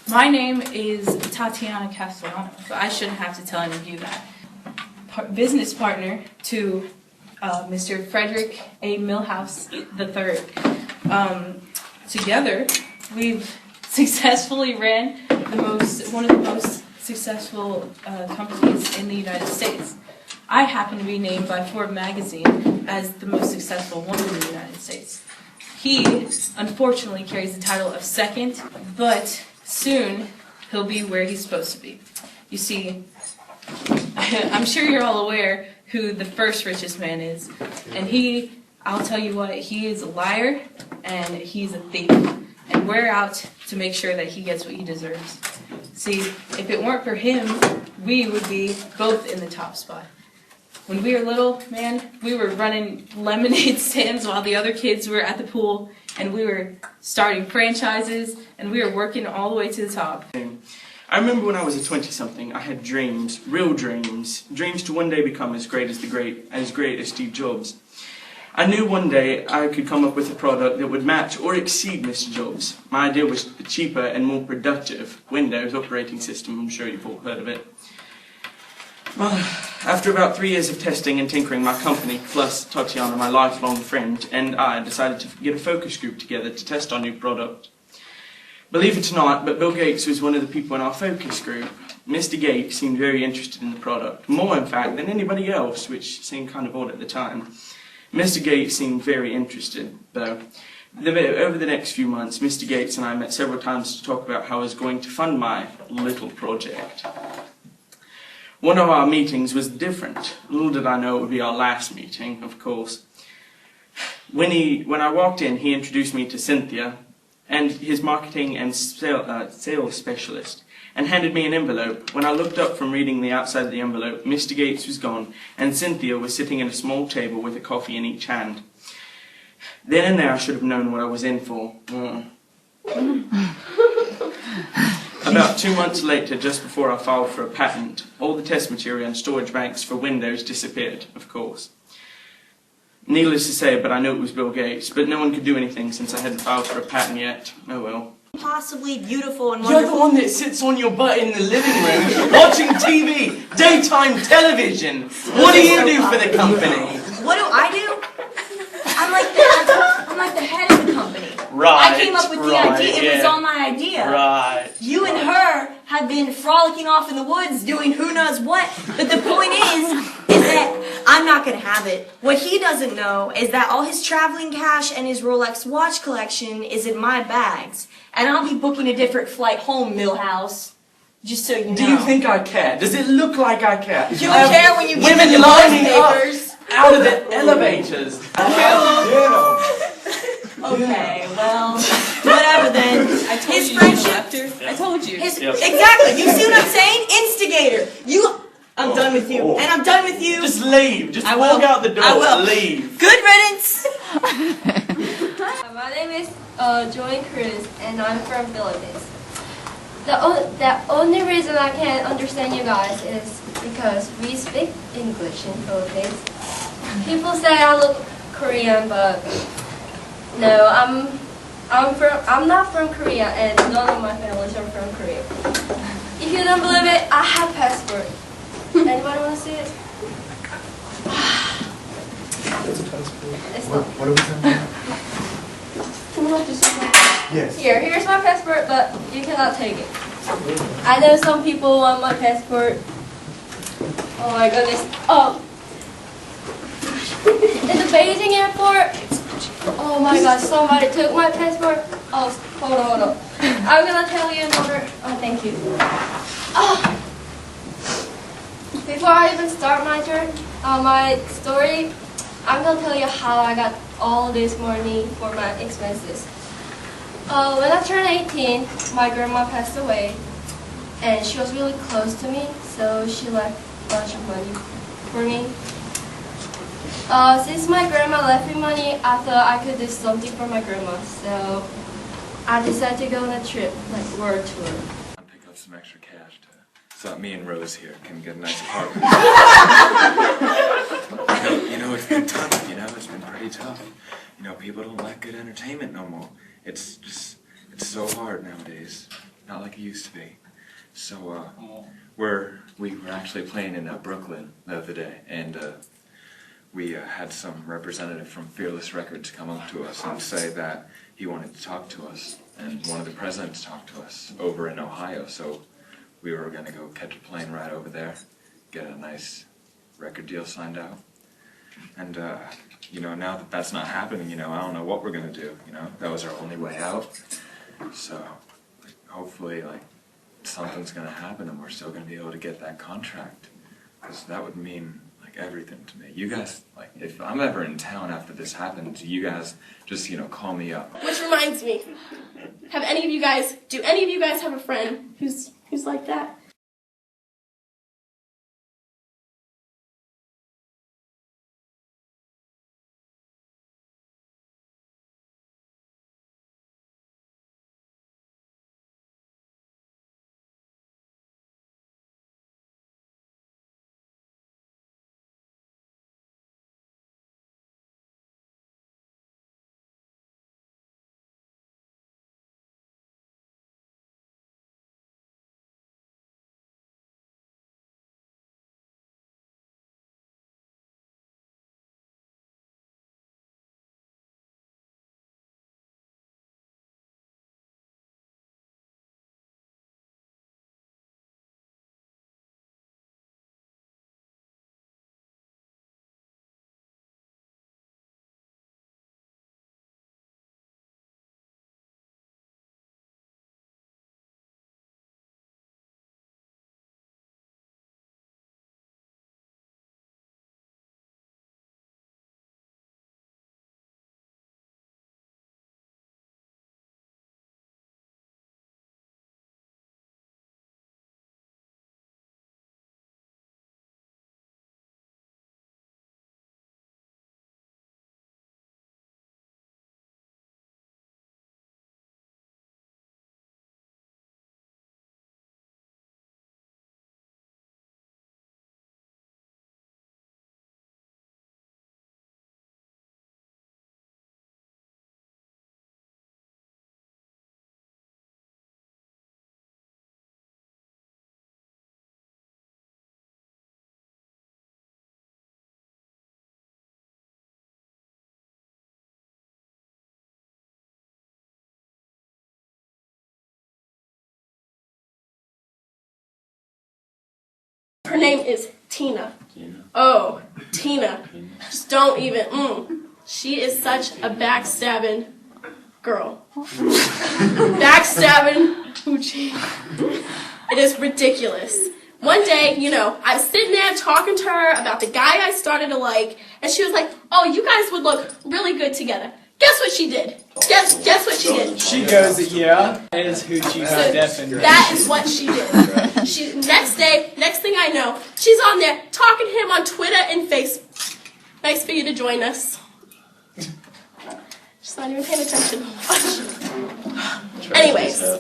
My name is Tatiana Castellano, so I shouldn't have to tell any of you that. Business partner to Mr. Frederick A. Milhouse III. Together, we've successfully ran one of the most successful companies in the United States. I happen to be named by Forbes magazine as the most successful woman in the United States. He, unfortunately, carries the title of second, but soon he'll be where he's supposed to be. You see, I'm sure you're all aware who the first richest man is. And I'll tell you what, he is a liar and he's a thief. And we're out to make sure that he gets what he deserves. See, if it weren't for him, we would be both in the top spot. When we were little, man, we were running lemonade stands while the other kids were at the pool, and we were starting franchises, and we were working all the way to the top. I remember when I was a 20-something, I had dreams, real dreams to one day become as great as Steve Jobs. I knew one day I could come up with a product that would match or exceed Mr. Jobs. My idea was the cheaper and more productive Windows operating system. I'm sure you've all heard of it. Well, after about 3 years of testing and tinkering, my company, plus Tatiana, my lifelong friend, and I decided to get a focus group together to test our new product. Believe it or not, but Bill Gates was one of the people in our focus group. Mr. Gates seemed very interested in the product, more in fact than anybody else, which seemed kind of odd at the time. Mr. Gates seemed very interested, though. Over the next few months, Mr. Gates and I met several times to talk about how I was going to fund my little project. One of our meetings was different. Little did I know it would be our last meeting, of course. When I walked in, he introduced me to Cynthia, and his marketing and sales specialist, and handed me an envelope. When I looked up from reading the outside of the envelope, Mr. Gates was gone, and Cynthia was sitting at a small table with a coffee in each hand. Then and there I should have known what I was in for. About 2 months later, just before I filed for a patent, all the test material and storage banks for Windows disappeared, of course. Needless to say, but I knew it was Bill Gates, but no one could do anything since I hadn't filed for a patent yet. Oh well. Possibly beautiful and wonderful. You're the one that sits on your butt in the living room, watching TV, daytime television. What do you do for the company? What do I do? I'm like the head of the company. Right, I came up with the idea. It was all my idea. Right. You and her have been frolicking off in the woods doing who knows what. But the point is that I'm not going to have it. What he doesn't know is that all his traveling cash and his Rolex watch collection is in my bags. And I'll be booking a different flight home, Milhouse. Just so you know. Do you think I care? Does it look like I care? You don't care when you get women the lining papers. out of the elevators. Okay, well, whatever then. I told His you friendship. I told you. Exactly. You see what I'm saying? Instigator. I'm done with you. And I'm done with you. Just leave. Just I walk will. out the door. I will. Leave. Good riddance. My name is Joy Cruz, and I'm from Philippines. The only reason I can't understand you guys is because we speak English in Philippines. People say I look Korean, but no, I'm not from Korea, and none of my families are from Korea. If you don't believe it, I have passport. Anybody want to see it? It's not. What are we talking about? Yes. Here's my passport, but you cannot take it. I know some people want my passport. Oh my goodness. Oh. In the Beijing airport. Oh my gosh, somebody took my passport. Oh, hold on. I'm gonna tell you in order. Oh, thank you. Oh. Before I even start my story, I'm gonna tell you how I got all this money for my expenses. When I turned 18, my grandma passed away, and she was really close to me, so she left a bunch of money for me. Since my grandma left me money, I thought I could do something for my grandma, so I decided to go on a trip, like world tour. Pick up some extra cash so that me and Rose here can get a nice apartment. you know, it's been tough, it's been pretty tough. People don't like good entertainment no more. It's so hard nowadays. not like it used to be. So we were actually playing in Brooklyn the other day, and we had some representative from Fearless Records come up to us and say that he wanted to talk to us, and one of the presidents talked to us over in Ohio. So we were going to go catch a plane right over there, get a nice record deal signed out. And, now that that's not happening, I don't know what we're going to do, That was our only way out. So, hopefully, something's going to happen and we're still going to be able to get that contract. Because that would mean, everything to me. You guys, if I'm ever in town after this happens, you guys just, call me up. Which reminds me, do any of you guys have a friend who's like that? Her name is Tina. Oh, Tina. Just don't even, She is such a backstabbing girl. Backstabbing hoochie. It is ridiculous. One day, I was sitting there talking to her about the guy I started to like, and she was like, oh, you guys would look really good together. Guess what she did? Guess what she did? She goes, yeah, it is hoochie definitely. That is what she did. Next thing I know, she's on there talking to him on Twitter and Facebook. Nice for you to join us. She's not even paying attention. Anyways.